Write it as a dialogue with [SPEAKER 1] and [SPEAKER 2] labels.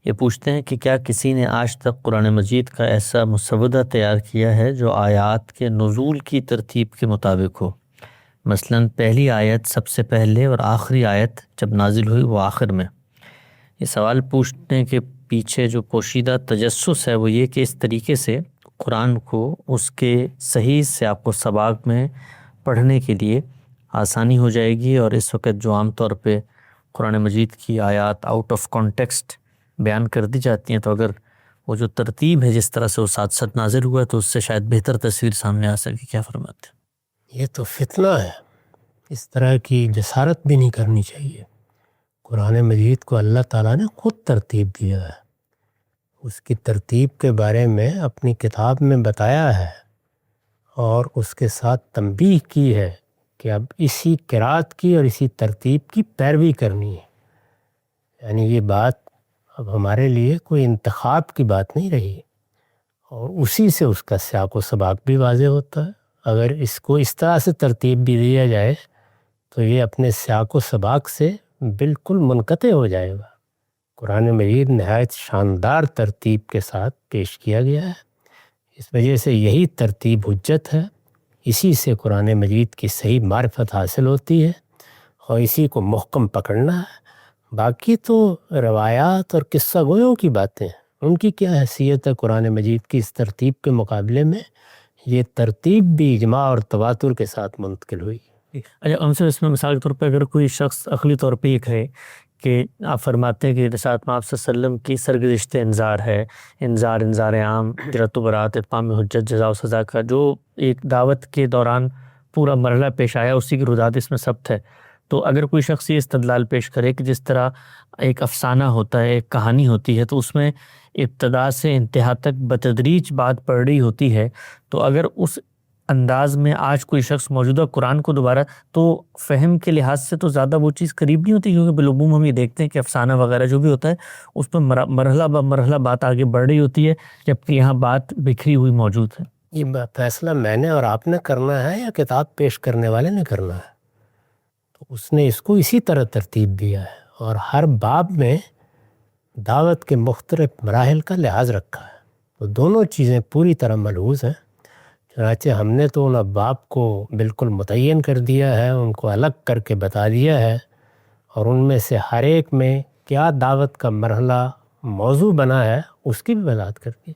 [SPEAKER 1] یہ پوچھتے ہیں کہ کیا کسی نے آج تک قرآن مجید کا ایسا مسودہ تیار کیا ہے جو آیات کے نزول کی ترتیب کے مطابق ہو؟ مثلاً پہلی آیت سب سے پہلے اور آخری آیت جب نازل ہوئی وہ آخر میں۔ یہ سوال پوچھنے کے پیچھے جو پوشیدہ تجسس ہے وہ یہ کہ اس طریقے سے قرآن کو اس کے صحیح سیاق و سباق میں پڑھنے کے لیے آسانی ہو جائے گی، اور اس وقت جو عام طور پہ قرآن مجید کی آیات آؤٹ آف کانٹیکسٹ بیان کر دی جاتی ہیں، تو اگر وہ جو ترتیب ہے جس طرح سے وہ ساتھ ساتھ نازل ہوا تو اس سے شاید بہتر تصویر سامنے آ سکے۔ کیا فرماتے ہیں؟
[SPEAKER 2] یہ تو فتنہ ہے، اس طرح کی جسارت بھی نہیں کرنی چاہیے۔ قرآن مجید کو اللہ تعالیٰ نے خود ترتیب دیا ہے، اس کی ترتیب کے بارے میں اپنی کتاب میں بتایا ہے، اور اس کے ساتھ تنبیہ کی ہے کہ اب اسی قرات کی اور اسی ترتیب کی پیروی کرنی ہے۔ یعنی یہ بات اب ہمارے لیے کوئی انتخاب کی بات نہیں رہی، اور اسی سے اس کا سیاق و سباق بھی واضح ہوتا ہے۔ اگر اس کو اس طرح سے ترتیب بھی دیا جائے تو یہ اپنے سیاق و سباق سے بالکل منقطع ہو جائے گا۔ قرآن مجید نہایت شاندار ترتیب کے ساتھ پیش کیا گیا ہے، اس وجہ سے یہی ترتیب حجت ہے، اسی سے قرآن مجید کی صحیح معرفت حاصل ہوتی ہے، اور اسی کو محکم پکڑنا ہے۔ باقی تو روایات اور قصہ گویوں کی باتیں ہیں، ان کی کیا حیثیت ہے قرآن مجید کی اس ترتیب کے مقابلے میں؟ یہ ترتیب بھی اجماع اور تواتر کے ساتھ منتقل ہوئی۔
[SPEAKER 1] اچھا، ہم سے اس میں مثال کے طور پہ اگر کوئی شخص عقلی طور پہ یہ کہے کہ آپ فرماتے ہیں کہ رسالت میں آپ صلی اللہ علیہ وسلم کی سرگزشت انذار ہے، انذار عام، جرات و برات، اتمام حجت، جزا و سزا کا جو ایک دعوت کے دوران پورا مرحلہ پیش آیا، اسی کی روداد اس میں ثبت ہے، تو اگر کوئی شخص یہ استدلال پیش کرے کہ جس طرح ایک افسانہ ہوتا ہے، ایک کہانی ہوتی ہے، تو اس میں ابتدا سے انتہا تک بتدریج بات پڑھ رہی ہوتی ہے، تو اگر اس انداز میں آج کوئی شخص موجودہ قرآن کو دوبارہ، تو فہم کے لحاظ سے تو زیادہ وہ چیز قریب نہیں ہوتی، کیونکہ بالعموم ہم یہ دیکھتے ہیں کہ افسانہ وغیرہ جو بھی ہوتا ہے اس میں مرحلہ مرحلہ بات آگے بڑھ رہی ہوتی ہے، جبکہ یہاں بات بکھری ہوئی موجود ہے۔
[SPEAKER 2] یہ فیصلہ میں نے اور آپ نے کرنا ہے یا کتاب پیش کرنے والے نے کرنا ہے؟ تو اس نے اس کو اسی طرح ترتیب دیا ہے، اور ہر باب میں دعوت کے مختلف مراحل کا لحاظ رکھا ہے، تو دونوں چیزیں پوری طرح ملحوظ ہیں۔ چنانچہ ہم نے تو ان ابواب کو بالکل متعین کر دیا ہے، ان کو الگ کر کے بتا دیا ہے، اور ان میں سے ہر ایک میں کیا دعوت کا مرحلہ موضوع بنا ہے اس کی بھی وضاحت کر دی۔